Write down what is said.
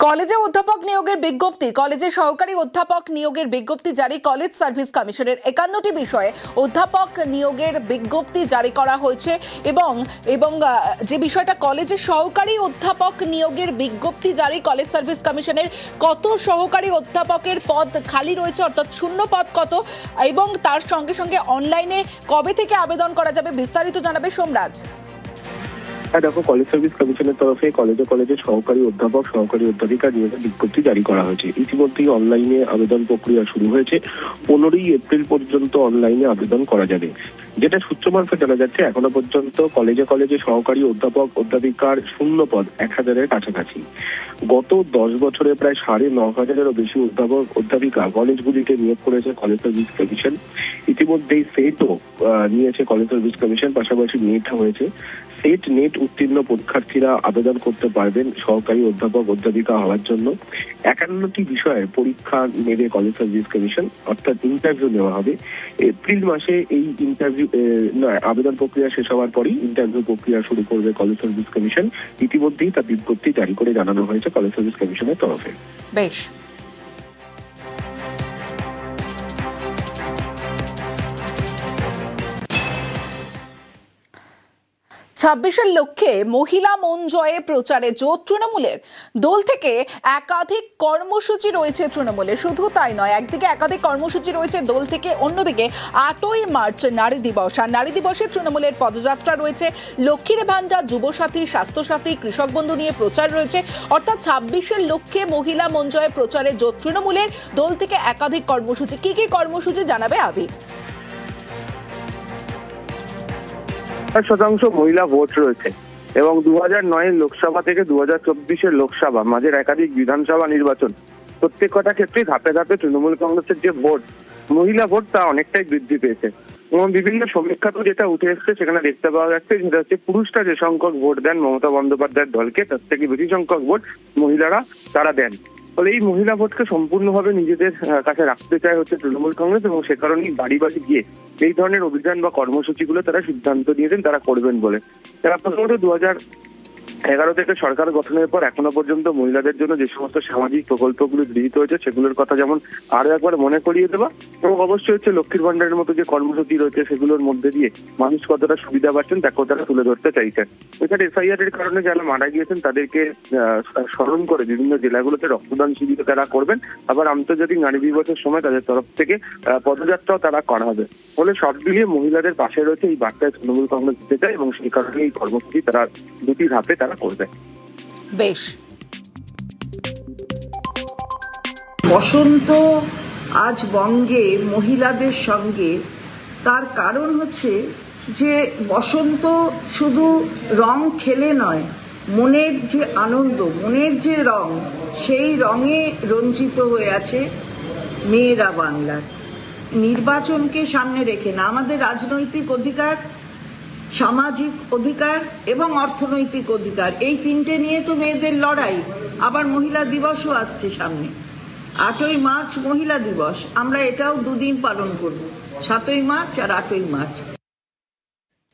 কলেজে অধ্যাপক নিয়োগের বিজ্ঞপ্তি, কলেজে সহকারী অধ্যাপক নিয়োগের বিজ্ঞপ্তি জারি। কলেজ সার্ভিস কমিশনের 51টি বিষয়ে অধ্যাপক নিয়োগের বিজ্ঞপ্তি জারি করা হয়েছে এবং যে বিষয়টা কলেজে সহকারী অধ্যাপক নিয়োগের বিজ্ঞপ্তি জারি কলেজ সার্ভিস কমিশনের, কত সহকারী অধ্যাপকের পদ খালি রয়েছে, অর্থাৎ শূন্য পদ কত, এবং তার সঙ্গে সঙ্গে অনলাইনে কবে থেকে আবেদন করা যাবে, বিস্তারিত জানাবে সোমরাজ। হ্যাঁ দেখো, কলেজ সার্ভিস কমিশনের তরফে কলেজে সহকারী অধ্যাপক সহকারী অধ্যাপিকা নিয়োগের বিজ্ঞপ্তি জারি করা হয়েছে। ইতিমধ্যেই অনলাইনে আবেদন প্রক্রিয়া শুরু হয়েছে। 15ই এপ্রিল পর্যন্ত অনলাইনে আবেদন করা যাবে। যেটা সূত্র মারফত জানা যাচ্ছে, এখনো পর্যন্ত কলেজে সহকারী অধ্যাপক অধ্যাপিকার শূন্য পদ 1000-এর কাছাকাছি। গত 10 বছরে প্রায় 9,500-এরও বেশি অধ্যাপক অধ্যাপিকা কলেজগুলিতে নিয়োগ করেছে কলেজ সার্ভিস কমিশন। ইতিমধ্যেই সেটও নিয়েছে কলেজ সার্ভিস কমিশন, পাশাপাশি নেট হয়েছে। সেট নেট উত্তীর্ণ পরীক্ষার্থীরা আবেদন করতে পারবেন সহকারী অধ্যাপক অধ্যাপিকা হওয়ার জন্য। 51টি বিষয়ে পরীক্ষা নেবে কলেজ সার্ভিস কমিশন, অর্থাৎ ইন্টারভিউ নেওয়া হবে। এপ্রিল মাসে এই আবেদন প্রক্রিয়া শেষ হওয়ার পরই ইন্টারভিউ প্রক্রিয়া শুরু করবে কলেজ সার্ভিস কমিশন। ইতিমধ্যেই তার বিজ্ঞপ্তি জারি করে জানানো হয়েছে কলেজ সার্ভিস কমিশনের তরফে। বেশ। 26-এর লক্ষ্যে মহিলা মন জয়ে প্রচারে জোর তৃণমূলের। দল থেকে একাধিক কর্মসূচি রয়েছে তৃণমূলের। শুধু তাই নয়, একদিকে একাধিক কর্মসূচি রয়েছে দল থেকে, অন্যদিকে 8ই মার্চ নারী দিবস। আর নারী দিবসে তৃণমূলের পদযাত্রা রয়েছে, লক্ষ্মীর ভান্ডার, যুবসাথী, স্বাস্থ্যসাথী, কৃষক বন্ধু নিয়ে প্রচার রয়েছে। অর্থাৎ 26-এর লক্ষ্যে মহিলা মন জয়ে প্রচারে জোর তৃণমূলের। দল থেকে একাধিক কর্মসূচি। কি কি কর্মসূচি জানাবে আবির? 50% মহিলা ভোট রয়েছে এবং 2009-এর লোকসভা থেকে 2024-এর লোকসভা, মাঝের একাধিক বিধানসভা নির্বাচন, প্রত্যেক কটা ক্ষেত্রেই ধাপে ধাপে তৃণমূল কংগ্রেসের যে ভোট, মহিলা ভোট, তা অনেকটাই বৃদ্ধি পেয়েছে। এবং বিভিন্ন সমীক্ষাতে যেটা উঠে এসছে সেখানে দেখতে পাওয়া যাচ্ছে, সেটা হচ্ছে পুরুষরা যে সংখ্যক ভোট দেন মমতা বন্দ্যোপাধ্যায়ের দলকে, তার থেকে বেশি সংখ্যক ভোট মহিলারা তারা দেন। ফলে এই মহিলা ভোটকে সম্পূর্ণভাবে নিজেদের কাছে রাখতে চায় হচ্ছে তৃণমূল কংগ্রেস, এবং সে কারণেই বাড়ি বাড়ি গিয়ে এই ধরনের অভিযান বা কর্মসূচিগুলো তারা সিদ্ধান্ত নিয়েছেন তারা করবেন বলে। তারা প্রথমত 2011 থেকে সরকার গঠনের পর এখনো পর্যন্ত মহিলাদের জন্য যে সমস্ত সামাজিক প্রকল্পগুলো গৃহীত হয়েছে সেগুলোর কথা যেমন আরো একবার মনে করিয়ে দেওয়া, এবং অবশ্যই হচ্ছে লক্ষ্মীর ভান্ডারের মতো যে কর্মসূচি রয়েছে সেগুলোর মধ্যে দিয়ে মানুষ কতটা সুবিধা পাচ্ছেন তাকেও তারা তুলে ধরতে চাইছেন। এছাড়া এসআইআর এর কারণে যারা মারা গিয়েছেন তাদেরকে স্মরণ করে বিভিন্ন জেলাগুলোতে রক্তদান শিবির তারা করবেন। আবার আন্তর্জাতিক নারী দিবসের সময় তাদের তরফ থেকে পদযাত্রাও তারা করা হবে। ফলে সব মিলিয়ে মহিলাদের পাশে রয়েছে এই বার্তায় তৃণমূল কংগ্রেস দিতে চায়, এবং সেই কারণে এই কর্মসূচি তারা দুটি ধাপে তারা করবে। বেশ। বসন্ত আজ বঙ্গে মহিলাদের সঙ্গে, তার কারণ হচ্ছে যে বসন্ত শুধু রং খেলে নয়, মনের যে আনন্দ, মনের যে রং, সেই রঙে রঞ্জিত হয়ে আছে মেয়েরা বাংলার। নির্বাচনকে সামনে রেখে না, আমাদের রাজনৈতিক অধিকার, সামাজিক অধিকার এবং অর্থনৈতিক অধিকার, এই তিনটে নিয়ে তো মেয়েদের লড়াই। আবার মহিলা দিবসও আসছে সামনে, 8ই মার্চ মহিলা দিবস। আমরা এটাও দুদিন পালন করব, 7ই মার্চ আর 8ই মার্চ।